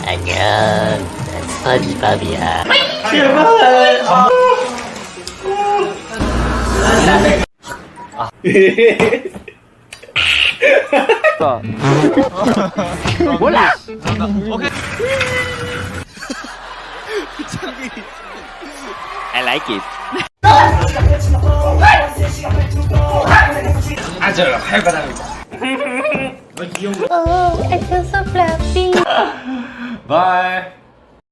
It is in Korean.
안녕, 난 스펀지밥이야. 제발. 몰라. 오케이. I like it. 아주 활발합니다. Oh, I feel so fluffy. Bye.